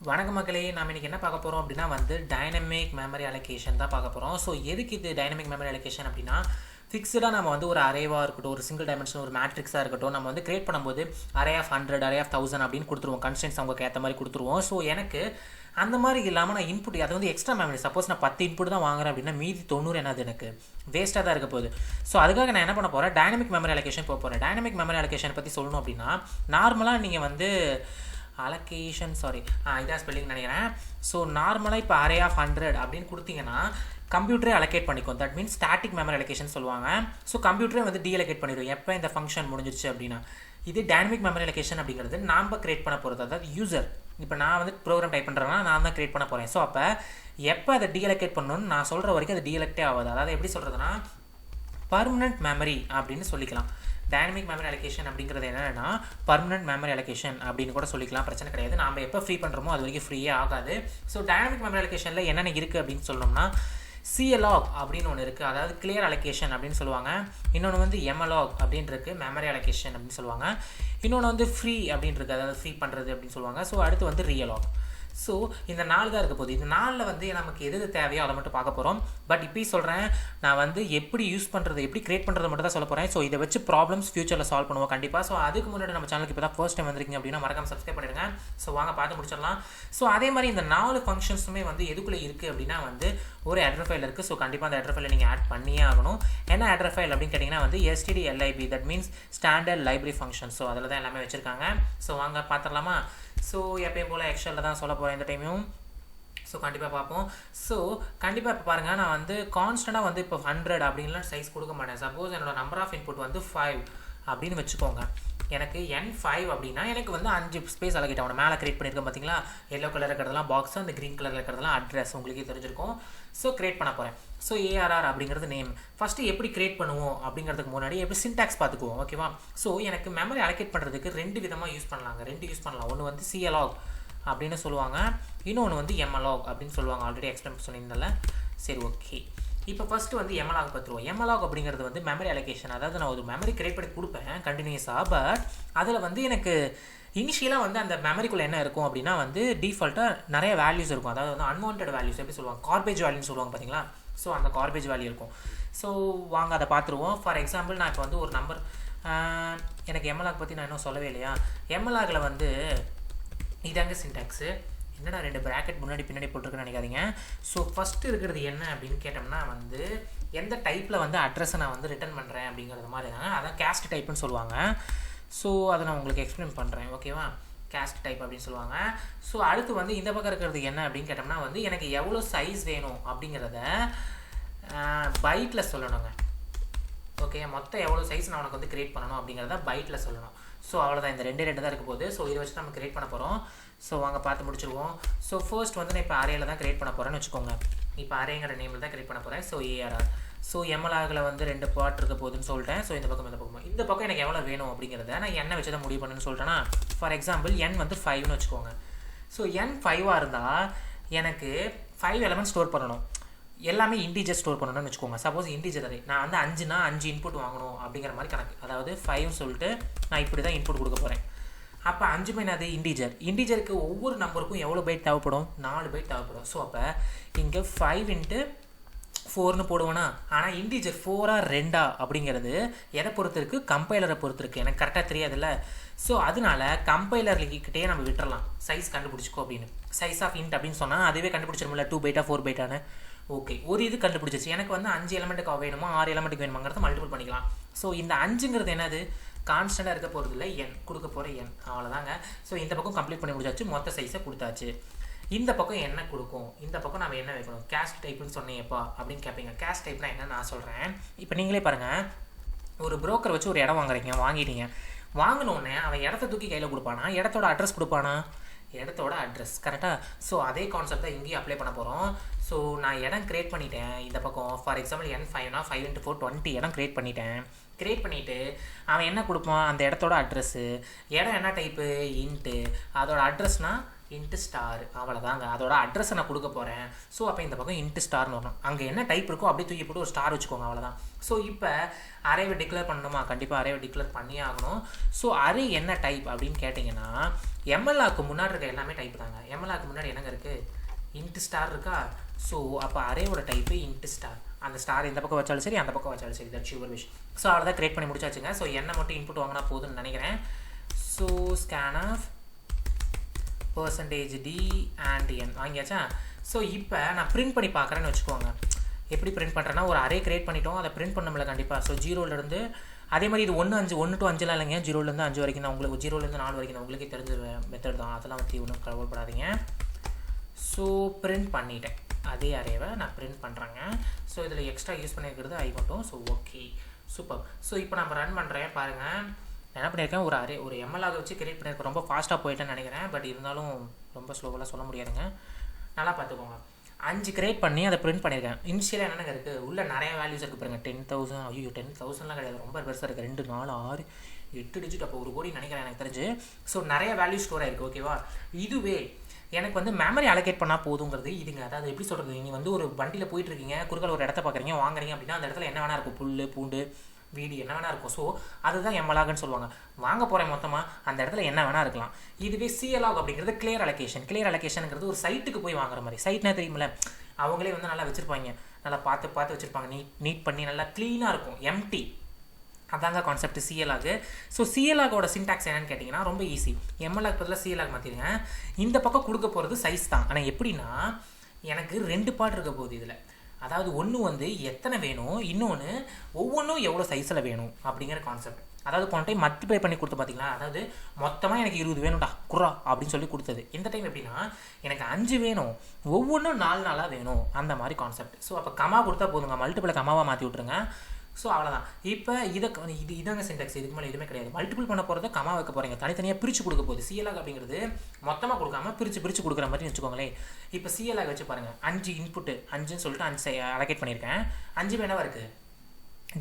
வணக்கம் மக்களே, நாம் இன்றைக்கி என்ன பார்க்க போகிறோம் அப்படின்னா டைனமிக் மெமரி அலோகேஷன் தான் பார்க்க போகிறோம். ஸோ எதுக்கு இது டைனமிக் மெமரி அலோகேஷன் அப்படின்னா, ஃபிக்ஸ்டாக நம்ம ஒரு அரேவாக இருக்கட்டும், ஒரு சிங்கிள் டைமென்ஷன் ஒரு மேட்ரிக்ஸாக இருக்கட்டும், நம்ம கிரியேட் பண்ணும்போது அரே ஆஃப் 100 அரே ஆஃப் 1000 அப்படின்னு கொடுத்துருவோம். கன்ஸ்டன்ட்ஸ் அவங்களுக்கு ஏற்ற மாதிரி கொடுத்துருவோம். ஸோ எனக்கு அந்த மாதிரி இல்லாமல் நான் இன்புட் அது எக்ஸ்ட்ரா மெமரி, சப்போஸ் நான் 10 இன்புட் தான் வாங்குறேன் அப்படின்னா மீதி 90 என்னது எனக்கு வேஸ்ட்டாக தான் இருக்க போகுது. ஸோ அதுக்காக நான் என்ன பண்ண போகிறேன், டைனமிக் மெமரி அலோகேஷன் போக போகிறேன். டைனமிக் மெமரி அலோகேஷன் பற்றி சொல்லணும் அப்படின்னா, நார்மலாக நீங்கள் அலோகேஷன் இதான் ஸ்பெல்லிங் நினைக்கிறேன். ஸோ நார்மலாக இப்போ அரே ஆஃப் 100 அப்படின்னு கொடுத்தீங்கன்னா கம்ப்யூட்டரே அலோகேட் பண்ணிக்கும். That means static memory allocation சொல்லுவாங்க. ஸோ கம்ப்யூட்டரே டீஅலோகேட் பண்ணிடும் எப்போ இந்த ஃபங்க்ஷன் முடிஞ்சிச்சு அப்படின்னா. இது டைனமிக் மெமரி அலோகேஷன் அப்படிங்கிறது நாம் கிரியேட் பண்ண போகிறது, அதாவது யூசர். இப்போ நான் ப்ரோக்ராம் டைப் பண்ணுறேன்னா நான் தான் கிரியேட் பண்ண போகிறேன். ஸோ அப்போ எப்போ அதை டீஅலோகேட் பண்ணணும்னு நான் சொல்கிற வரைக்கும் அது டீஅலோகேட்டே ஆகாது. அதாவது எப்படி சொல்கிறதுனா, பர்மனெண்ட் மெமரி அப்படின்னு சொல்லிக்கலாம். டைனமிக் மெமரி அலோகேஷன் அப்படிங்கிறது என்னென்னா பர்மனெண்ட் மெமரி அலோகேஷன் அப்படின்னு கூட சொல்லிக்கலாம், பிரச்சனை கிடையாது. நாம் எப்போ ஃப்ரீ பண்ணுறோமோ அது வரைக்கும் ஃப்ரீயே ஆகாது. ஸோ டைனமிக் மெமரி அலோகேஷனில் என்னென்ன இருக்குது அப்படின்னு சொல்லணும்னா, CLOG அப்படின்னு ஒன்று இருக்குது, அதாவது கிளியர் அலோகேஷன் அப்படின்னு சொல்லுவாங்க. இன்னொன்று MLOG அப்படின்னு இருக்குது, மெமரி அலோகேஷன் அப்படின்னு சொல்லுவாங்க. இன்னொன்று ஃப்ரீ அப்படின்னு இருக்குது, அதாவது ஃப்ரீ பண்ணுறது அப்படின்னு சொல்லுவாங்க. ஸோ அடுத்து RealLog. ஸோ இந்த 4 தான் இருக்க போகுது. இந்த 4ல் நமக்கு எது தேவையோ அதை மட்டும் பார்க்க போகிறோம். பட் இப்போயும் சொல்கிறேன், நான் எப்படி யூஸ் பண்ணுறது, எப்படி கிரியேட் பண்ணுறது மட்டும் தான் சொல்ல போகிறேன். ஸோ இதை வச்சு ப்ராப்ளம்ஸ் ஃபியூச்சரில் சால்வ் பண்ணுவோம் கண்டிப்பாக. ஸோ அதுக்கு முன்னாடி நம்ம சேனலுக்கு இப்போ தான் ஃபர்ஸ்ட் டைம் வந்திருக்கீங்க அப்படின்னா மறக்காம சப்ஸ்கிரைப் பண்ணிடுங்க. ஸோ வாங்க பார்த்து முடிச்சிடலாம். ஸோ அதே மாதிரி இந்த 4 ஃபங்க்ஷன்ஸுமே எதுக்குள்ளே இருக்குது அப்படின்னா ஒரு ஹெடர் ஃபைல் இருக்குது. ஸோ கண்டிப்பாக அந்த ஹெடர் ஃபைலை நீங்கள் ஆட் பண்ணியே ஆகணும். என்ன ஹெடர் ஃபைல் அப்படின்னு கேட்டிங்கன்னா stdlib, that means standard library function. So அதில் தான் எல்லாமே வச்சுருக்காங்க. ஸோ வாங்க பார்த்துடலாமா. ஸோ எப்பயும் போல் எக்ஸலில் தான் சொல்ல போகிறேன் இந்த டைமும். ஸோ கண்டிப்பாக பார்ப்போம். ஸோ கண்டிப்பாக இப்போ பாருங்கள், நான் கான்ஸ்டண்ட்டாக இப்போ 100 அப்படின்லாம் சைஸ் கொடுக்க மாட்டேன். சப்போஸ் என்னோட நம்பர் ஆஃப் இன்புட் 5 அப்படின்னு வச்சுக்கோங்க. எனக்கு N5 அப்படின்னா எனக்கு 5 ஸ்பேஸ் அலோகேட் ஆகணும். மேலே கிரியேட் பண்ணியிருக்கேன் பார்த்தீங்களா, எல்லோ கலர் இருக்கிறதெல்லாம் பாக்ஸ், அந்த க்ரீன் கலரில் இருக்கிறதெல்லாம் அட்ரஸ், உங்களுக்கே தெரிஞ்சிருக்கும். ஸோ கிரியேட் பண்ண போகிறேன். ஸோ ARR அப்படிங்கிறது நேம். ஃபஸ்ட்டு எப்படி கிரியேட் பண்ணுவோம் அப்படிங்கிறதுக்கு முன்னாடி எப்படி சின்டாக்ஸ் பார்த்துக்குவோம், ஓகேவா. ஸோ எனக்கு மெமரி அலோகேட் பண்ணுறதுக்கு 2 விதமாக யூஸ் பண்ணலாங்க. 2 யூஸ் பண்ணலாம். ஒன்று CLOG அப்படின்னு சொல்லுவாங்க, இன்னொன்று MLOG அப்படின்னு சொல்லுவாங்க. ஆல்ரெடி எக்ஸ்பிளைன் சொல்லியிருந்தால. சரி, ஓகே. இப்போ ஃபஸ்ட்டு MLOG பார்த்துருவோம். MLOG அப்படிங்கிறது மெமரி அலோகேஷன். அதாவது நான் ஒரு மெமரி கிரியேட் பண்ணி கொடுப்பேன் கண்டினியூஸாக. பட் அதில் எனக்கு இனிஷியலாக அந்த மெமரிக்குள்ளே என்ன இருக்கும் அப்படின்னா டிஃபால்ட்டாக நிறைய வேல்யூஸ் இருக்கும். அதாவது அன்வான்ட் வேல்யூஸ் எப்படி சொல்லுவாங்க, கார்பேஜ் வேல்யூன்னு சொல்லுவாங்க பார்த்தீங்களா. ஸோ அந்த கார்பேஜ் வேல்யூ இருக்கும். ஸோ வாங்க அதை பார்த்துருவோம். ஃபார் எக்ஸாம்பிள், நான் இப்போ ஒரு நம்பர், எனக்கு MLOG பற்றி நான் இன்னும் சொல்லவே இல்லையா. MLOGல இதாங்க சின்டாக்ஸு. என்னடா 2 ப்ராக்கெட் முன்னாடி பின்னாடி போட்டிருக்குன்னு நினைக்காதீங்க. ஸோ ஃபஸ்ட்டு இருக்கிறது என்ன அப்படின்னு கேட்டோம்னா எந்த டைப்பில் அட்ரஸை நான் ரிட்டர்ன் பண்ணுறேன் அப்படிங்கிறது மாதிரி தான். அதான் கேஸ்ட் டைப்புன்னு சொல்லுவாங்க. ஸோ அதை நான் உங்களுக்கு எக்ஸ்பிளைன் பண்ணுறேன், ஓகேவா. கேஸ்ட் டைப் அப்படின்னு சொல்லுவாங்க. ஸோ அடுத்து இந்த பக்கம் இருக்கிறது என்ன அப்படின்னு கேட்டோம்னா எனக்கு எவ்வளோ சைஸ் வேணும் அப்படிங்கிறத பைட்டில் சொல்லணுங்க. ஓகே, மொத்தம் எவ்வளோ சைஸ் நான் உனக்கு கிரியேட் பண்ணணும் அப்படிங்கிறத பைட்டில் சொல்லணும். ஸோ அவ்வளோதான், இந்த 2 தான் இருக்க போகுது. ஸோ இதை வச்சு நம்ம கிரியேட் பண்ண போகிறோம். ஸோ வாங்க பார்த்து முடிச்சிருவோம். ஸோ ஃபர்ஸ்ட் நான் இப்போ அரேயில் தான் கிரியேட் பண்ண போகிறேன்னு வச்சுக்கோங்க. இப்போ அரேங்கிற நேமில் தான் கிரியேட் பண்ண போகிறேன். So ARR. ஸோ MLOGல 2 பார்ட் இருக்க போகுதுன்னு சொல்லிட்டேன். ஸோ இந்த பக்கம் எனக்கு எவ்வளோ வேணும் அப்படிங்கிறத நான் என்ன வச்சு தான் முடிவு பண்ணுன்னு சொல்லிட்டேன்னா, ஃபார் எக்ஸாம்பிள் N 5ன்னு வச்சுக்கோங்க. ஸோ N 5ஆக இருந்தால் எனக்கு 5 எலமெண்ட் ஸ்டோர் பண்ணணும். எல்லாமே இன்டீஜர் ஸ்டோர் பண்ணணும்னு வச்சுக்கோங்க. சப்போஸ் இன்டீஜர் அரே நான் 5னா 5 இன்புட் வாங்கணும் அப்படிங்கிற மாதிரி கணக்கு. அதாவது 5ன்னு சொல்லிட்டு நான் இப்படி தான் இன்புட் கொடுக்க போகிறேன். அப்போ 5 என்னது இன்டீஜருக்கு ஒவ்வொரு நம்பருக்கும் எவ்வளோ பைட் தேவைப்படும், 4 பைட் தேவைப்படும். ஸோ அப்போ இங்கே 5 × 4ன்னு போடுவேன்னா, ஆனால் இன்டீஜர் 4ஆ 2ஆ அப்படிங்கிறது எதை பொறுத்து இருக்குது, கம்பைலரை பொறுத்து இருக்குது. எனக்கு கரெக்டாக தெரியாதுல்ல. ஸோ அதனால கம்பைலர்கிட்டே நம்ம விட்டுறலாம், சைஸ் கண்டுபிடிச்சிக்கோ அப்படின்னு. சைஸ் ஆஃப் இன்ட் அப்படின்னு சொன்னால் அதுவே கண்டுபிடிச்சிருமில்ல, 2 பைட்டா 4 பைட்டானு. ஓகே, ஒரு இது கண்டுபிடிச்சிச்சு. எனக்கு 5 எலமெண்ட்டுக்கு வேணுமா 6 எலமெண்ட்டுக்கு வேணுமாங்கிறத மல்டிபிள் பண்ணிக்கலாம். ஸோ இந்த 5ங்கிறது என்னது, கான்ஸ்டண்ட்டாக இருக்க போகிறது இல்லை, என் கொடுக்க போகிற என், அவ்வளோதாங்க. ஸோ இந்த பக்கம் கம்ப்ளீட் பண்ணி முடிச்சாச்சு, மொத்த சைஸை கொடுத்தாச்சு. இந்த பக்கம் என்ன கொடுக்கும், இந்த பக்கம் நம்ம என்ன வைக்கணும், கேஸ்ட் டைப்புன்னு சொன்னேப்பா அப்படின்னு கேட்பீங்க. கேஸ்ட் டைப்னா என்னன்னு நான் சொல்கிறேன். இப்போ நீங்களே பாருங்கள், ஒரு புரோக்கர் வச்சு ஒரு இடம் வாங்கிட்டீங்க. வாங்கினோடனே அவன் இடத்த தூக்கி கையில் கொடுப்பானா, இடத்தோட அட்ரஸ் கொடுப்பானா, இடத்தோட அட்ரஸ், கரெக்டாக. ஸோ அதே கான்செப்ட் தான் இங்கேயும் அப்ளை பண்ண போகிறோம். ஸோ நான் இடம் கிரியேட் பண்ணிட்டேன் இந்த பக்கம். ஃபார் எக்ஸாம்பிள் N5னா 5 × 4 20 இடம் கிரியேட் பண்ணிவிட்டு அவன் என்ன கொடுப்பான், அந்த இடத்தோட அட்ரஸ்ஸு. இடம் என்ன டைப்பு, இன்ட்டு. அதோட அட்ரஸ்னால் இன்ட்டு ஸ்டார், அவ்வளோதாங்க. அதோட அட்ரஸை நான் கொடுக்க போகிறேன். ஸோ அப்போ இந்த பக்கம் இன்ட்டு ஸ்டார்னு வரணும். அங்கே என்ன டைப் இருக்கோ அப்படியே தூக்கி போட்டு ஒரு ஸ்டார் வச்சுக்கோங்க, அவ்வளோதான். ஸோ இப்போ அரேவை டிக்ளேர் பண்ணணுமா? கண்டிப்பாக அரேவை டிக்ளேர் பண்ணியே ஆகணும். ஸோ அரே என்ன டைப் அப்படின்னு கேட்டிங்கன்னா எம்எல்ஆக்கு முன்னாடி இருக்க எல்லாமே டைப் தாங்க. எம்எல்ஆக்கு முன்னாடி என்னங்க இருக்குது? இன்ட்டு ஸ்டார் இருக்கா? ஸோ அப்போ அரேவோட டைப்பு இன்ட்டு ஸ்டார். அந்த ஸ்டார் இந்த பக்கம் வச்சாலும் சரி, அந்த பக்கம் வச்சாலும் சரி, தட்ஸ் யுவர் விஷ். ஸோ அவ்வளோதான், கிரியேட் பண்ணி முடிச்சாச்சுங்க. ஸோ என்ன மட்டும் இன்புட் வாங்கினா போதும்னு நினைக்கிறேன். So scanf %d and n வாங்கியாச்சா? ஸோ இப்போ நான் பிரிண்ட் பண்ணி பார்க்குறேன்னு வச்சுக்கோங்க. எப்படி பிரிண்ட் பண்ணுறேன்னா, ஒரு அரே கிரியேட் பண்ணிட்டோம், அதை பிரிண்ட் பண்ணல கண்டிப்பாக. ஸோ 0லேருந்து அதே மாதிரி இது 1 to 5 இல்லைங்க, 0லேருந்து 5 வரைக்கும் தான். உங்களுக்கு 0லேருந்து 4 வரைக்கும் தான், உங்களுக்கே தெரிஞ்ச மெத்தட் தான். அதெல்லாம் பற்றி ஒன்றும் கவலைப்படாதீங்க. ஸோ பிரிண்ட் பண்ணிட்டேன், அதே அரேவை நான் பிரிண்ட் பண்ணுறேங்க. ஸோ இதில் எக்ஸ்ட்ரா யூஸ் பண்ணியிருக்கிறது ஐ மட்டும். So okay, super. ஸோ இப்போ நம்ம ரன் பண்ணுறேன் பாருங்கள். என்ன பண்ணியிருக்கேன், ஒரு அரே ஒரு எம்எல்ஆக வச்சு கிரியேட் பண்ணியிருக்கேன். ரொம்ப ஃபாஸ்ட்டாக போயிட்டேன்னு நினைக்கிறேன், பட் இருந்தாலும் ரொம்ப ஸ்லோவெல்லாம் சொல்ல முடியாதுங்க. நல்லா பார்த்துக்கோங்க. 5 கிரியேட் பண்ணி அதை பிரிண்ட் பண்ணியிருக்கேன். இனிஷியலாக என்னென்ன இருக்குது, உள்ள நிறைய வேல்யூஸ் இருக்குது பாருங்கள். 10,000, ஐயோ 10,000லாம் கிடையாது, ரொம்ப பெருசாக இருக்குது. 2, 4, 6, 8 டிஜிட், அப்போ 1 கோடி நினைக்கிறேன் எனக்கு தெரிஞ்சு. ஸோ நிறைய வேல்யூ ஸ்டோர் ஆகிருக்கு, ஓகேவா? இதுவே எனக்கு வந்து மெமரி அலோகேட் பண்ணால் போதுங்கிறது இதுங்க. அதாவது எப்படி சொல்கிறது, நீங்கள் வந்து ஒரு வண்டியில் போயிட்டுருக்கீங்க, குறுக்கால ஒரு இடத்த பார்க்குறீங்க, வாங்குறீங்க அப்படின்னா அந்த இடத்துல என்ன வேணா இருக்கும், புல் பூண்டு வீடு என்ன வேணா இருக்கும். ஸோ அதுதான் எம்எல்ஆக்னு சொல்லுவாங்க. வாங்க போகிறேன் மொத்தமாக, அந்த இடத்துல என்ன வேணா இருக்கலாம். இதுவே சிஎல்ஆக் அப்படிங்கிறது கிளியர் அலோகேஷன். கிளியர் அலோகேஷனுங்கிறது ஒரு சைட்டுக்கு போய் வாங்குற மாதிரி. சைட்னா தெரியுமில்ல, அவங்களே வந்து நல்லா வச்சுருப்பாங்க, நல்லா பார்த்து வச்சுருப்பாங்க, நீட் பண்ணி நல்லா க்ளீனாக இருக்கும், எம்டி. அதாங்க கான்செப்ட் சிஎல்ஆக். ஸோ சிஎல்ஆகோட சின்டாக்ஸ் என்னன்னு கேட்டிங்கன்னா ரொம்ப ஈஸி. எம்எல்ஆக் பதிலாக சிஎல்ஆக் மாற்றிடுங்க. இந்த பக்கம் கொடுக்க போகிறது சைஸ் தான். ஆனால் எப்படின்னா, எனக்கு 2 பார்ட் இருக்க போகுது இதில். அதாவது ஒன்று வந்து எத்தனை வேணும், இன்னொன்று ஒவ்வொன்றும் எவ்வளோ சைஸில் வேணும் அப்படிங்கிற கான்செப்ட். அதாவது போன டைம் மல்டிப்ளை பண்ணி கொடுத்து பார்த்தீங்களா, அதாவது மொத்தமாக எனக்கு 20 வேணும்டா குறா அப்படின்னு சொல்லி கொடுத்தது. இந்த டைம் எப்படின்னா, எனக்கு 5 வேணும், ஒவ்வொன்றும் 4 நாளாக வேணும், அந்த மாதிரி கான்செப்ட். ஸோ அப்போ கமா கொடுத்தா போதுங்க, மல்டிப்ளை கமாவாக மாற்றி விட்ருங்க. ஸோ அவ்வளோதான். இப்போ இதாங்க சின்டாக்ஸ், இதுக்கு மேலே எதுவுமே கிடையாது. மல்டிபிள் பண்ண போகிறத கமா வைக்க போகிறீங்க, தனித்தனியாக பிரித்து கொடுக்க போகுது. சிஎல்ஆக் அப்படிங்கிறது மொத்தமாக கொடுக்காம பிரித்து கொடுக்குற மாதிரி வச்சுக்கோங்களேன். இப்போ சிஎல்ஆக் வச்சு பாருங்கள், 5 இன்புட்டு 5ன்னு சொல்லிட்டு 5 அலோகேட் பண்ணியிருக்கேன். 5 வேணவா இருக்குது,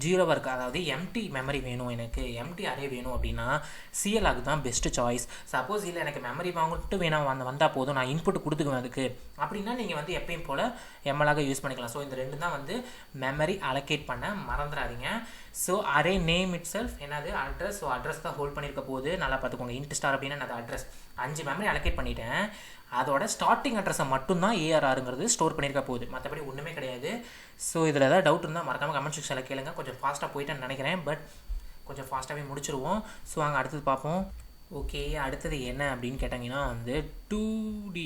0வாக இருக்குது. அதாவது எம்டி மெமரி வேணும், எனக்கு எம்டி அரே வேணும் அப்படின்னா சிஎல்ஆக் தான் பெஸ்ட்டு சாய்ஸ். சப்போஸ் இல்லை எனக்கு மெமரி வாங்கிட்டு வேணாம் வந்தால் போதும், நான் இன்புட் கொடுத்துக்குவேன் அதுக்கு அப்படின்னா நீங்கள் வந்து எப்பயும் போல் எம்எல்ஆக யூஸ் பண்ணிக்கலாம். ஸோ இந்த 2 தான் வந்து மெமரி அலோகேட் பண்ண மறந்துடாதீங்க. So array name it self என்னது, அட்ரஸ். ஸோ அட்ரஸ் தான் ஹோல்ட் பண்ணியிருக்க போது, நல்லா பார்த்துக்கோங்க. இன்ட் ஸ்டார் அப்படின்னா அது அட்ரஸ். 5 மெமரி அலோகேட் பண்ணிட்டேன், அதோட ஸ்டார்டிங் அட்ரஸை மட்டும்தான் ஏஆர்ஆருங்கிறது ஸ்டோர் பண்ணியிருக்க போகுது, மற்றபடி ஒன்றுமே கிடையாது. ஸோ இதில் ஏதாவது டவுட் இருந்தால் மறக்காமல் கமெண்ட் செக்ஷனில் கேளுங்க. கொஞ்சம் ஃபாஸ்ட்டாக போயிட்டேன்னு நினைக்கிறேன், பட் கொஞ்சம் ஃபாஸ்ட்டாகவே முடிச்சிருவோம். ஸோ அங்கே அடுத்தது பார்ப்போம். ஓகே, அடுத்தது என்ன அப்படின்னு கேட்டாங்கன்னா வந்து 2D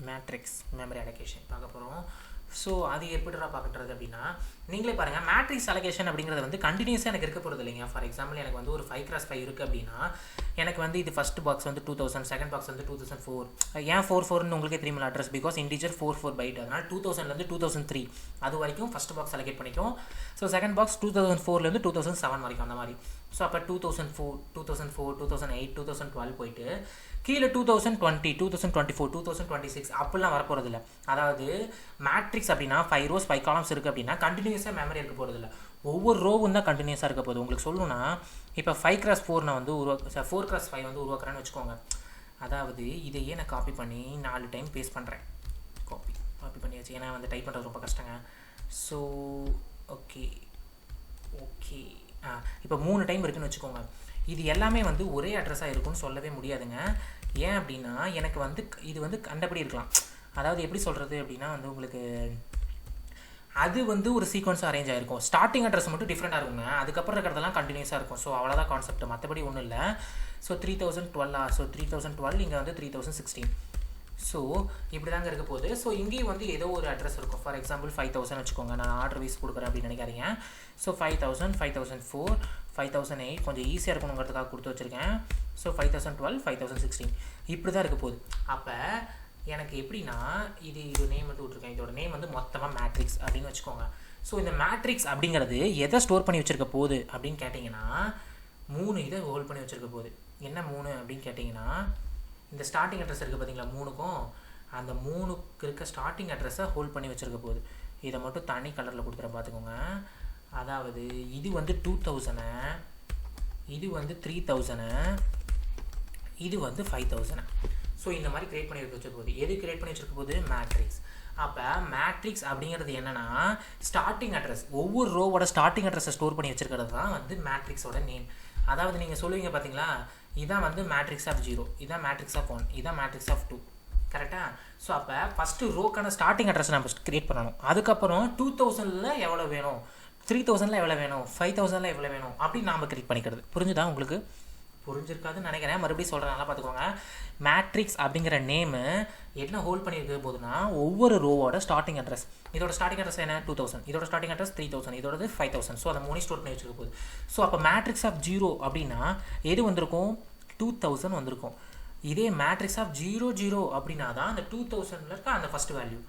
மேட்ரிக்ஸ் மெமரி அலோகேஷன் பார்க்க போகிறோம். ஸோ அது எப்படிடா பார்க்குறது அப்படின்னா, நீங்களே பாருங்கள், மேட்ரிக்ஸ் அலோகேஷன் அப்படிங்கிறது வந்து கண்டினியூஸாக எனக்கு இருக்க போகிறது இல்லைங்க. ஃபார் எக்ஸாம்பிள் எனக்கு வந்து ஒரு 5x5 இருக்குது அப்படின்னா, எனக்கு வந்து இது ஃபஸ்ட் பாக்ஸ் வந்து 2000, செகண்ட் பாக்ஸ் வந்து 2004. ஏன் 44ன்னு உங்களுக்கே தெரியுமா அட்ரஸ், பிகாஸ் இன்டிஜர் 44 பைட். அதனால் 2000லேருந்து 2003 அது வரைக்கும் ஃபஸ்ட் பாக்ஸ் அலோகேட் பண்ணிக்கும். ஸோ செகண்ட் பாக்ஸ் 2004லேருந்து 2007 வரைக்கும் அந்த மாதிரி. ஸோ அப்போ 2004, 2008, 2012 போயிட்டு கீழே 2020, 2024, 2026 அப்படிலாம் வரப்போகிறதில்ல. அதாவது மேட்ரிக்ஸ் அப்படின்னா 5 rows 5 columns இருக்குது அப்படின்னா கண்டினியூஸாக மெமரி இருக்க போகிறதில்ல, ஒவ்வொரு ரோவும் தான் கண்டினியூஸாக இருக்க போகுது. உங்களுக்கு சொல்லணும்னா இப்போ 5x4 நான் வந்து 4x5 வந்து உருவாக்குறேன்னு வச்சுக்கோங்க. அதாவது இதையே நான் காப்பி பண்ணி 4 டைம் பேஸ்ட் பண்ணுறேன். காப்பி பண்ணியாச்சு, ஏன்னா வந்து டைப் பண்ணுறது ரொம்ப கஷ்டங்க. ஸோ ஓகே இப்போ 3 டைம் இருக்குதுன்னு வச்சுக்கோங்க. இது எல்லாமே வந்து ஒரே அட்ரஸாக இருக்குன்னு சொல்லவே முடியாதுங்க. ஏன் அப்படின்னா எனக்கு வந்து இது வந்து கண்டபடி இருக்கலாம். அதாவது எப்படி சொல்கிறது அப்படின்னா வந்து உங்களுக்கு அது வந்து ஒரு சீக்வன்ஸாக அரேஞ்ச் ஆகிருக்கும். ஸ்டார்டிங் அட்ரஸ் மட்டும் டிஃப்ரெண்ட்டாக இருக்குங்க, அதுக்கப்புறம் இருக்கிறதெல்லாம் கண்டினியூஸாக இருக்கும். ஸோ அவ்வளோதான் கான்செப்ட், மற்றபடி ஒன்றும் இல்லை. ஸோ 3012 ஸோ 3012 இங்கே வந்து 3016. ஸோ இப்படி தாங்க இருக்க போகுது. ஸோ இங்கேயும் வந்து ஏதோ ஒரு அட்ரஸ் இருக்கும். ஃபார் எக்ஸாம்பிள் 5000 வச்சுக்கோங்க, நான் ஆர்டர் வைஸ் கொடுக்குறேன் அப்படின்னு நினைக்காதீங்க. ஸோ 5000, 5004, 5008 கொஞ்சம் ஈஸியாக இருக்கணுங்கிறதுக்காக கொடுத்து வச்சுருக்கேன். ஸோ 5012, 5016 இப்படி தான் இருக்க போகுது. அப்போ எனக்கு எப்படின்னா இது நேம் வந்து விட்ருக்கேன், இதோட நேம் வந்து மொத்தமாக மேட்ரிக்ஸ் அப்படின்னு வச்சுக்கோங்க. ஸோ இந்த மேட்ரிக்ஸ் அப்படிங்கிறது எதை ஸ்டோர் பண்ணி வச்சுருக்க போகுது அப்படின்னு கேட்டிங்கன்னா 3 இதை ஹோல்ட் பண்ணி வச்சுருக்க போகுது. என்ன 3 அப்படின்னு கேட்டிங்கன்னா, இந்த ஸ்டார்டிங் அட்ரஸ் இருக்குது பார்த்தீங்களா 3க்கும், அந்த 3க்கு இருக்க ஸ்டார்டிங் அட்ரஸை ஹோல்ட் பண்ணி வச்சுருக்க போகுது. இதை மட்டும் தனி கலரில் கொடுக்குறேன் பார்த்துக்கோங்க. அதாவது இது வந்து 2000, இது வந்து 3000, இது வந்து 5000. ஸோ இந்த மாதிரி கிரியேட் பண்ணி வச்சிருக்க போது எது கிரியேட் பண்ணி வச்சிருக்க போது மேட்ரிக்ஸ். அப்போ மேட்ரிக்ஸ் அப்படிங்கிறது என்னென்னா ஸ்டார்டிங் அட்ரஸ், ஒவ்வொரு ரோவோட ஸ்டார்டிங் அட்ரஸை ஸ்டோர் பண்ணி வச்சிருக்கிறது தான் வந்து மேட்ரிக்ஸோட நேம். அதாவது நீங்கள் சொல்லுவீங்க பார்த்தீங்களா, இதான் வந்து மேட்ரிக்ஸ் ஆஃப் 0, இதான் மேட்ரிக்ஸ் ஆஃப் 1, இதான் மேட்ரிக்ஸ் ஆஃப் 2, கரெக்டாக? ஸோ அப்போ ஃபஸ்ட்டு ரோக்கான ஸ்டார்டிங் அட்ரஸ் நம்ம கிரியேட் பண்ணணும். அதுக்கப்புறம் 2000ல் எவ்வளோ வேணும், 3000ல் எவ்வளோ வேணும், 5000ல் எவ்வளோ வேணும் அப்படின்னு நாம் கிரியேட் பண்ணிக்கிறது. புரிஞ்சுதா உங்களுக்கு? புரிஞ்சிருக்காதுன்னு நினைக்கிறேன். மறுபடியும் சொல்கிறேன், நல்லா பார்த்துக்கோங்க. மேட்ரிக்ஸ் அப்படிங்கிற நேமு என்ன ஹோல்ட் பண்ணியிருக்க போதுன்னா ஒவ்வொரு ரோவோட ஸ்டார்டிங் அட்ரஸ். இதோட ஸ்டார்டிங் அட்ரஸ் என்ன 2000, இதோட ஸ்டார்டிங் அட்ரஸ் 3000, இதோட 5000. ஸோ அந்த 3 ஸ்டோர் பண்ணி வச்சிருக்க போகுது. ஸோ அப்போ மேட்ரிக்ஸ் ஆஃப் 0 அப்படின்னா எது வந்திருக்கும், 2000 வந்திருக்கும். இதே மேட்ரிக்ஸ் ஆஃப் 00 அப்படின்னா தான் அந்த 2000ல் இருக்க அந்த ஃபஸ்ட் வேல்யூ.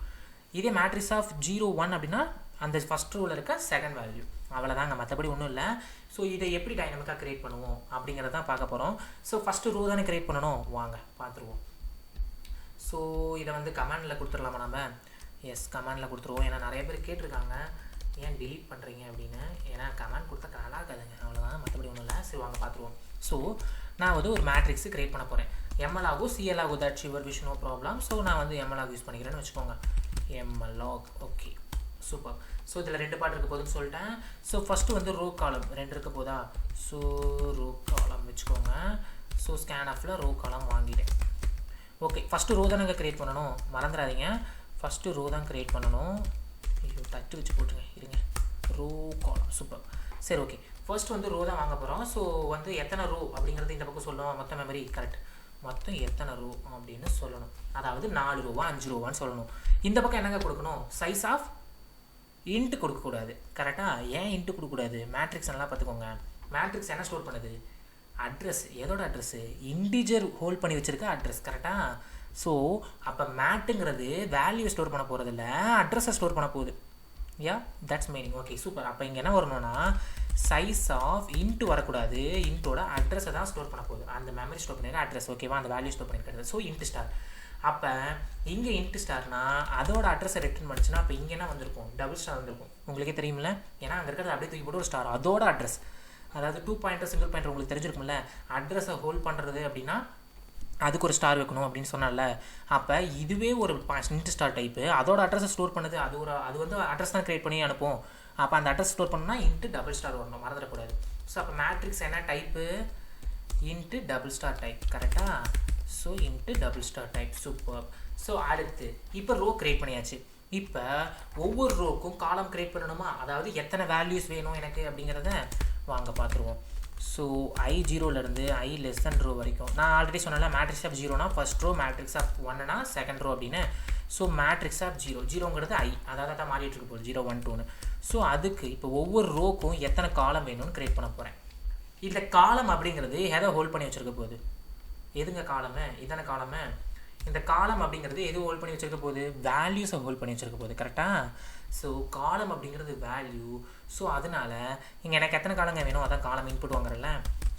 இதே மேட்ரிக்ஸ் ஆஃப் 01 அப்படின்னா அந்த ஃபஸ்ட் ரோவில் இருக்க செகண்ட் வேல்யூ. அவ்வளோதாங்க, மற்றபடி ஒன்றும் இல்லை. ஸோ இதை எப்படி டைனமிக்காக க்ரியேட் பண்ணுவோம் அப்படிங்கிறத தான் பார்க்க போகிறோம். ஸோ ஃபஸ்ட்டு ரோ தானே க்ரியேட் பண்ணணும், வாங்க பார்த்துருவோம். ஸோ இதை வந்து கமாண்டில் கொடுத்துடலாமா நம்ம? எஸ், கமாண்டில் கொடுத்துருவோம். ஏன்னா நிறைய பேர் கேட்டிருக்காங்க ஏன் டிலீட் பண்ணுறீங்க அப்படின்னு. ஏன்னா கமாண்ட் கொடுத்தா நல்லா இருக்காதுங்க, அவ்வளோதான், மற்றபடி ஒன்றும் இல்லை. சரி வாங்க பார்த்துருவோம். ஸோ நான் வந்து ஒரு மேட்ரிக்ஸு க்ரியேட் பண்ண போகிறேன். எம்எல் ஆகும் சிஎல் ஆகும், that your wish, no problem. So நான் வந்து எம்எல் ஆகும் யூஸ் பண்ணிக்கிறேன்னு வச்சுக்கோங்க. Malloc, okay, super. ஸோ இதில் 2 பார்ட் இருக்க போதுன்னு சொல்லிட்டேன். ஸோ ஃபஸ்ட்டு வந்து ரோ காலம் 2 இருக்க போதா. ஸோ ரோ காலம் வச்சுக்கோங்க. ஸோ ஸ்கேன் ஆஃபில் ரோ காலம் வாங்கிட்டேன். ஓகே, ஃபஸ்ட்டு ரோ தான் நாங்கள் க்ரியேட் பண்ணணும், மறந்துடாதீங்க. ஃபஸ்ட்டு ரோ தான் க்ரியேட் பண்ணணும். ஐயோ, தட்டு வச்சு போட்டுருங்க, இருங்க. ரோ காலம், சூப்பர். சரி, ஓகே, ஃபர்ஸ்ட் வந்து ரோ தான் வாங்க போகிறோம். ஸோ வந்து எத்தனை ரோ அப்படிங்கிறது இந்த பக்கம் சொல்லணும். மொத்த மெமரி கரெக்ட், மொத்தம் எத்தனை ரோ அப்படின்னு சொல்லணும். அதாவது 4 ரோவா 5 ரோவான்னு சொல்லணும். இந்த பக்கம் என்னங்க கொடுக்கணும், சைஸ் ஆஃப் இன்ட்டு கொடுக்கக்கூடாது, கரெக்டாக? ஏன் இன்ட்டு கொடுக்கக்கூடாது, மேட்ரிக்ஸ் நல்லா பார்த்துக்கோங்க. மேட்ரிக்ஸ் என்ன ஸ்டோர் பண்ணுது, அட்ரஸ். எதோட அட்ரஸ்ஸு, இன்டிஜர் ஹோல்ட் பண்ணி வச்சுருக்க அட்ரஸ், கரெக்டாக? ஸோ அப்போ மேட்டுங்கிறது வேல்யூ ஸ்டோர் பண்ண போகிறதில்ல, அட்ரஸை ஸ்டோர் பண்ண போகுது. யா, தட்ஸ் மீனிங். Okay, super. அப்போ இங்கே என்ன வரணும்னா சைஸ் ஆஃப் இன்ட்டு வரக்கூடாது, இன்ட்டோட அட்ரஸை தான் ஸ்டோர் பண்ண போகுது. அந்த மெமரி ஸ்டோர் பண்ணிருக்க அட்ரஸ், ஓகேவா, அந்த வேல்யூ ஸ்டோர் பண்ணிருக்கிறது. So int star. அப்போ இங்கே இன்ட்டு ஸ்டார்னா அதோட அட்ரஸை ரிட்டர்ன் பண்ணிச்சுன்னா அப்போ இங்கே என்ன வந்திருக்கும், டபுள் ஸ்டார் வந்திருக்கும். உங்களுக்கே தெரியுமில்ல, ஏன்னா அங்கே இருக்கிறது அப்படியே தூக்கி போட்டு ஒரு ஸ்டார், அதோட அட்ரஸ். அதாவது 2 பாயிண்டர் சிங்கிள் பாயிண்டர் உங்களுக்கு தெரிஞ்சிருக்கும்ல, அட்ரஸை ஹோல்ட் பண்ணுறது அப்படின்னா அதுக்கு ஒரு ஸ்டார் வைக்கணும் அப்படின்னு சொன்னால. அப்போ இதுவே ஒரு இன்ட்டு ஸ்டார் டைப்பு, அதோட அட்ரஸை ஸ்டோர் பண்ணுது. அது வந்து அட்ரஸ் தான் க்ரியேட் பண்ணி அனுப்பும். அப்போ அந்த அட்ரஸ் ஸ்டோர் பண்ணணும்னா இன்ட்டு டபுள் ஸ்டார் வரணும், மறந்துடக்கூடாது. ஸோ அப்போ மேட்ரிக்ஸ் என்ன type, int double star type, கரெக்டாக? So int double star type, super. So அடுத்து இப்போ ரோ க்ரியேட் பண்ணியாச்சு. இப்போ ஒவ்வொரு ரோக்கும் காலம் க்ரியேட் பண்ணணுமா, அதாவது எத்தனை வேல்யூஸ் வேணும் எனக்கு அப்படிங்கிறத வாங்க பார்த்துருவோம். ஸோ I0லேருந்து I லெஸ் தென் ரோ வரைக்கும் நான் ஆல்ரெடி சொன்னேன்ல, மேட்ரிக்ஸ் ஆஃப் 0னா ஃபர்ஸ்ட் ரோ, மேட்ரிக்ஸ் ஆஃப் 1னா செகண்ட் ரோ அப்படின்னு. ஸோ மேட்ரிக்ஸ் ஆஃப் 0ங்கிறது I, அதாவது தான் மாறிட்டு இருக்கு போகுது 0 1 2ன்னு. ஸோ அதுக்கு இப்போ ஒவ்வொரு ரோக்கும் எத்தனை காலம் வேணும்னு க்ரியேட் பண்ண போகிறேன். இந்த காலம் அப்படிங்கிறது எதை ஹோல்ட் பண்ணி வச்சுருக்க போகுது, எதுங்க காலமு, இதான காலமு. இந்த காலம் அப்படிங்கிறது எது ஹோல்ட் பண்ணி வச்சுருக்க போகுது, வேல்யூஸை ஹோல்ட் பண்ணி வச்சுருக்க போகுது, கரெக்டாக? ஸோ காலம் அப்படிங்கிறது வேல்யூ. ஸோ அதனால் இங்கே எனக்கு எத்தனை காலங்க வேணும், அதான் காலம் இன்புட் வாங்குறல.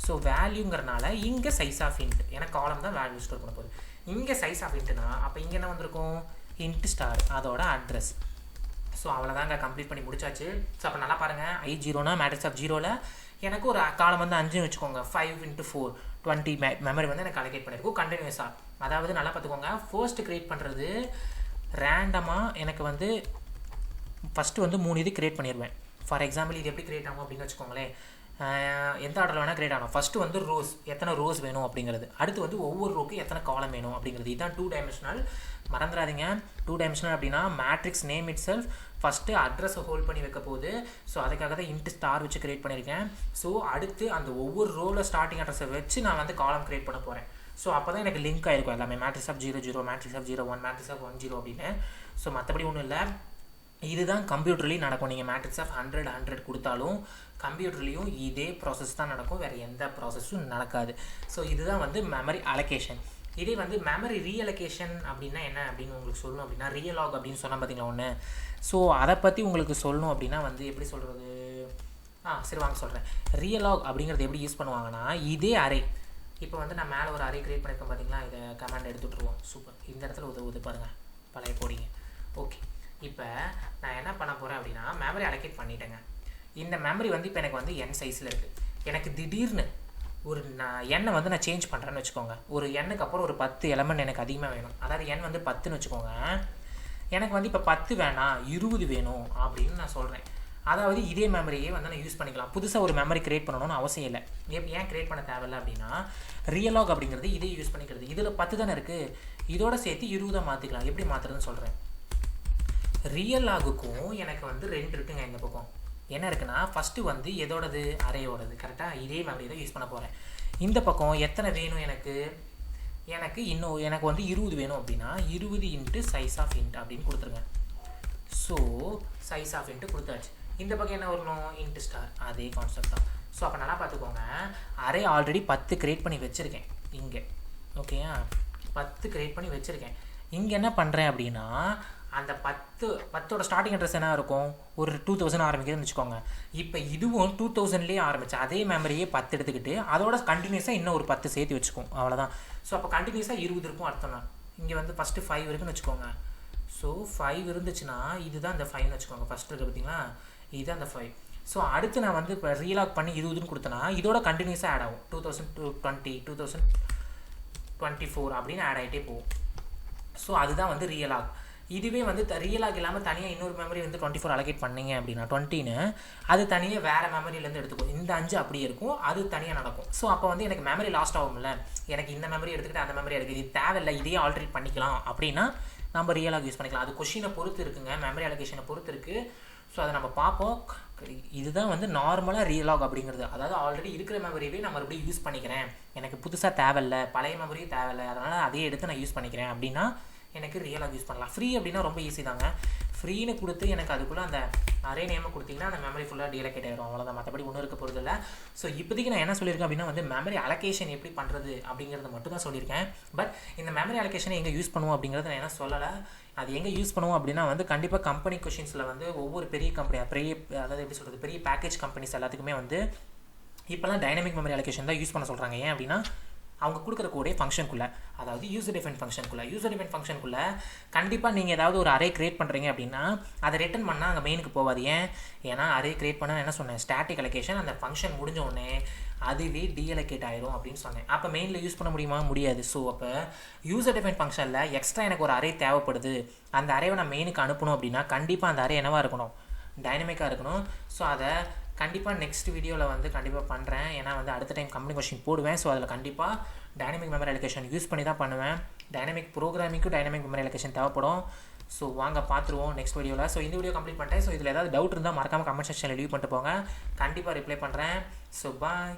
ஸோ வேல்யூங்கிறனால இங்கே சைஸ் ஆஃப் இன்ட், ஏன்னா காலம் தான் வேல்யூ ஸ்டோர் பண்ண போகுது. இங்கே சைஸ் ஆஃப் இன்ட்டுனா அப்போ இங்கே என்ன வந்திருக்கும், இன்ட்டு ஸ்டார், அதோட அட்ரஸ். ஸோ அவ்வளோதாங்க, கம்ப்ளீட் பண்ணி முடிச்சாச்சு. ஸோ அப்போ நல்லா பாருங்கள், I0னா மேட்ரிக்ஸ் ஆஃப் 0ல் எனக்கு ஒரு காலம் வந்து 5 வச்சுக்கோங்க. 5 × 4 20 மெமரி வந்து எனக்கு அலோகேட் பண்ணியிருக்கும் கண்டினியூஸாக. அதாவது நல்லா பார்த்துக்கோங்க, ஃபர்ஸ்ட் க்ரியேட் பண்ணுறது ரேண்டமாக எனக்கு வந்து ஃபஸ்ட்டு வந்து 3 இது க்ரியேட் பண்ணிடுவேன். ஃபார் எக்ஸாம்பிள் இது எப்படி க்ரியேட் ஆகும் அப்படின்னு வச்சுக்கோங்களேன். எந்த ஆர்டரில் வேணால் க்ரியேட் ஆகும். ஃபஸ்ட்டு வந்து ரோஸ், எத்தனை ரோஸ் வேணும் அப்படிங்கிறது. அடுத்து வந்து ஒவ்வொரு ரோக்கு எத்தனை காலம் வேணும் அப்படிங்கிறது. இதுதான் 2 டைமென்ஷனல், மறந்துடாதீங்க. 2 டைமென்ஷனல் அப்படின்னா matrix name it self first அட்ரஸை ஹோல்ட் பண்ணி வைக்க போகுது. ஸோ அதுக்காக தான் இன்ட்டு ஸ்டார் வச்சு க்ரியேட் பண்ணியிருக்கேன். ஸோ அடுத்து அந்த ஒவ்வொரு ரோவில் ஸ்டார்டிங் அட்ரஸை வச்சு நான் வந்து காலம் க்ரியேட் பண்ண போகிறேன். ஸோ அப்போ தான் எனக்கு லிங்க் ஆகிருக்கும் எல்லாமே, matrix of 00, matrix of 01, matrix of 10 அப்படின்னு. ஸோ மற்றபடி ஒன்றும் இல்லை, இதுதான் கம்ப்யூட்டர்லேயும் நடக்கும். நீங்கள் மேட்ரிக்ஸ் ஆஃப் 100 கொடுத்தாலும் கம்ப்யூட்டர்லேயும் இதே ப்ராசஸ் தான் நடக்கும், வேறு எந்த ப்ராசஸும் நடக்காது. ஸோ இதுதான் வந்து மெமரி அலோகேஷன். இதே வந்து மெமரி ரீஅலோகேஷன் அப்படின்னா என்ன அப்படின்னு உங்களுக்கு சொல்லணும் அப்படின்னா, ரியலாக் அப்படின்னு சொன்னால் பார்த்தீங்களா ஒன்று. ஸோ அதை பற்றி உங்களுக்கு சொல்லணும் அப்படின்னா வந்து எப்படி சொல்கிறது, சரி வாங்க சொல்கிறேன். ரியலாக் அப்படிங்கிறது எப்படி யூஸ் பண்ணுவாங்கன்னா, இதே அரே, இப்போ வந்து நான் மேலே ஒரு அரே க்ரியேட் பண்ணியிருக்கேன் பார்த்தீங்களா, இதை கமாண்ட் எடுத்து விட்ருவோம். சூப்பர், இந்த இடத்துல உதவுது பாருங்கள், பழைய போடிங்க. ஓகே, இப்போ நான் என்ன பண்ண போகிறேன் அப்படின்னா, மெமரி அலோகேட் பண்ணிட்டேங்க. இந்த மெமரி வந்து இப்போ எனக்கு வந்து n சைஸில் இருக்குது. எனக்கு திடீர்னு ஒரு எண்ணை வந்து நான் சேஞ்ச் பண்ணுறேன்னு வச்சுக்கோங்க. ஒரு எண்ணுக்கு அப்புறம் ஒரு 10 எலமெண்ட் எனக்கு அதிகமாக வேணும். அதாவது எண் வந்து 10ன்னு வச்சுக்கோங்க. எனக்கு வந்து இப்போ 10 வேணாம் 20 வேணும் அப்படின்னு நான் சொல்கிறேன். அதாவது இதே மெமரியே வந்து நான் யூஸ் பண்ணிக்கலாம். புதுசாக ஒரு மெமரி கிரியேட் பண்ணணும்னு அவசியம் இல்லை. ஏன் கிரியேட் பண்ண தேவையில்லை அப்படின்னா, ரியலாக் அப்படிங்கிறது இதே யூஸ் பண்ணிக்கிறது. இதில் 10 தானே இருக்குது, இதோட சேர்த்து 20 மாற்றிக்கலாம். எப்படி மாற்றுறதுன்னு சொல்கிறேன். ரியலாகுக்கும் எனக்கு வந்து 2 இருக்குங்க. இந்த பக்கம் என்ன இருக்குன்னா, ஃபஸ்ட்டு வந்து எதோடது, அரேயோடது. கரெக்டாக இதே மெமரி தான் யூஸ் பண்ண போகிறேன். இந்த பக்கம் எத்தனை வேணும் எனக்கு எனக்கு வந்து 20 வேணும் அப்படின்னா 20 இன்ட்டு சைஸ் ஆஃப் இன்ட் அப்படின்னு கொடுத்துருங்க. ஸோ சைஸ் ஆஃப் இன்ட்டு கொடுத்தாச்சு. இந்த பக்கம் என்ன வரணும், இன்ட்டு ஸ்டார். அதே கான்செப்ட் தான். ஸோ அப்போ நல்லா பார்த்துக்கோங்க, அரே ஆல்ரெடி 10 கிரியேட் பண்ணி வச்சுருக்கேன் இங்கே. ஓகேயா, 10 கிரியேட் பண்ணி வச்சுருக்கேன். இங்கே என்ன பண்ணுறேன் அப்படின்னா, அந்த 10ஓட ஸ்டார்டிங் அட்ரஸ் என்ன இருக்கும், ஒரு 2000 ஆரம்பிக்கிறதுன்னு வச்சுக்கோங்க. இப்போ இதுவும் 2000லேயே ஆரம்பிச்சு அதே மெமரியே 10 எடுத்துக்கிட்டு அதோட கண்டினியூஸாக இன்னும் ஒரு 10 சேர்த்து வச்சுக்கோம். அவ்வளோதான். ஸோ அப்போ கண்டினியூஸாக 20 இருக்கும் அர்த்தம்னா. இங்கே வந்து ஃபஸ்ட்டு 5 இருக்குன்னு வச்சுக்கோங்க. ஸோ 5 இருந்துச்சுன்னா இதுதான் இந்த 5ன்னு வச்சுக்கோங்க. ஃபஸ்ட்டு இருக்குது பார்த்தீங்களா, இதுதான் அந்த 5. ஸோ அடுத்து நான் வந்து இப்போ ரீலாக் பண்ணி 20ன்னு கொடுத்தேன்னா இதோட கண்டினியூஸாக ஆட் ஆகும். 2020 2024 அப்படின்னு ஆட் ஆகிட்டே போகும். ஸோ அதுதான் வந்து ரியலாக். இதுவே வந்து ரியலாக் இல்லாமல் தனியாக இன்னொரு மெமரி வந்து 24 அலோகேட் பண்ணிங்க அப்படின்னா 20ன்னு அது தனியாக வேறு மெமரியிலேருந்து எடுத்துக்கும். இந்த 5 அப்படியே இருக்கும், அது தனியாக நடக்கும். ஸோ அப்போ வந்து எனக்கு மெமரி லாஸ்ட் ஆகும்ல. எனக்கு இந்த மெமரி எடுத்துக்கிட்டு அந்த மெமரி எடுக்குது, இது தேவையில்லை, இதையே ஆல்ட்ரேட் பண்ணிக்கலாம் அப்படின்னா நம்ம ரியலாக் யூஸ் பண்ணிக்கலாம். அது கொஷினை பொறுத்து இருக்குங்க, மெமரி அலோகேஷனை பொறுத்து இருக்குது. ஸோ அதை நம்ம பார்ப்போம். இதுதான் வந்து நார்மலாக ரியலாக் அப்படிங்கிறது. அதாவது ஆல்ரெடி இருக்கிற மெமரியே நான் மறுபடியும் யூஸ் பண்ணிக்கிறேன், எனக்கு புதுசாக தேவையில்லை, பழைய மெமரியும் தேவையில்லை, அதனால் அதையே எடுத்து நான் யூஸ் பண்ணிக்கிறேன் அப்படின்னா எனக்கு ரியலாக யூஸ் பண்ணலாம். ஃப்ரீ அப்படின்னா ரொம்ப ஈஸி தாங்க. ஃப்ரீன்னு கொடுத்து எனக்கு அதுக்குள்ளே அந்த அரே நேமை கொடுத்தீங்கன்னா அந்த மெமரி ஃபுல்லாக டீலோகேட் ஆகிடும். அவ்வளோதான், மற்றபடி ஒன்றும் இருக்க போகிறது இல்லை. ஸோ இப்போதைக்கு நான் என்ன சொல்லியிருக்கேன் அப்படின்னா வந்து மெமரி அலோகேஷன் எப்படி பண்ணுறது அப்படிங்கிறத மட்டும் தான் சொல்லியிருக்கேன். பட் இந்த மெமரி அலோகேஷனை எங்கே யூஸ் பண்ணுவோம் அப்படிங்கிறத நான் என்ன சொல்லலை. அது எங்கே யூஸ் பண்ணுவோம் அப்படின்னா வந்து கண்டிப்பாக கம்பெனி கொஷின்ஸில் வந்து ஒவ்வொரு பெரிய கம்பெனி, அதாவது எப்படி சொல்கிறது, பெரிய பேக்கேஜ் கம்பெனிஸ் எல்லாத்துக்குமே வந்து இப்போலாம் டைனமிக் மெமரி அலோகேஷன் தான் யூஸ் பண்ண சொல்கிறாங்க. ஏன் அப்படின்னா அவங்க கொடுக்குற கோடே ஃபங்க்ஷனுக்குள்ளே, அதாவது யூசர் டிஃபைன் ஃபங்க்ஷனுக்குள்ளே கண்டிப்பாக நீங்கள் ஏதாவது ஒரு அரே கிரியேட் பண்ணுறீங்க அப்படின்னா அதை ரிட்டர்ன் பண்ணால் அங்கே மெயினுக்கு போகாது. ஏன்னா அரே கிரியேட் பண்ண என்ன சொன்னேன், ஸ்டாட்டிக் அலோகேஷன். அந்த ஃபங்க்ஷன் முடிஞ்ச உடனே அதுவே டீஅலோகேட் ஆயிரும் அப்படின்னு சொன்னேன். அப்போ மெயினில் யூஸ் பண்ண முடியாது. ஸோ அப்போ யூசர் டிஃபைன் ஃபங்க்ஷனில் எக்ஸ்ட்ரா எனக்கு ஒரு அரே தேவைப்படுது, அந்த அரேவை நான் மெயினுக்கு அனுப்பணும் அப்படின்னா கண்டிப்பாக அந்த அரே என்னவாக இருக்கணும், டைனமிக்காக இருக்கணும். ஸோ அதை கண்டிப்பாக நெக்ஸ்ட் வீடியோவில் வந்து கண்டிப்பாக பண்ணுறேன். ஏன்னா வந்து அடுத்த டைம் கம்பெனி கொஷின் போடுவேன். ஸோ அதில் கண்டிப்பாக டைனமிக் மெமரி அலோகேஷன் யூஸ் பண்ணி தான் பண்ணுவேன். டைனமிக் ப்ரோக்ராமிங்க்கும் டைனமிக் மெமரி அலோகேஷன் தேவைப்படும். ஸோ வாங்க பார்த்துருவோம் நெக்ஸ்ட் வீடியோவில். ஸோ இந்த வீடியோ கம்ப்ளீட் பண்ணிட்டேன். ஸோ இதில் ஏதாவது டவுட் இருந்தால் மறக்காமல் கமெண்ட் செக்ஷனில் லீவ் பண்ணிட்டு போங்க, கண்டிப்பாக ரிப்ளை பண்ணுறேன். So bye.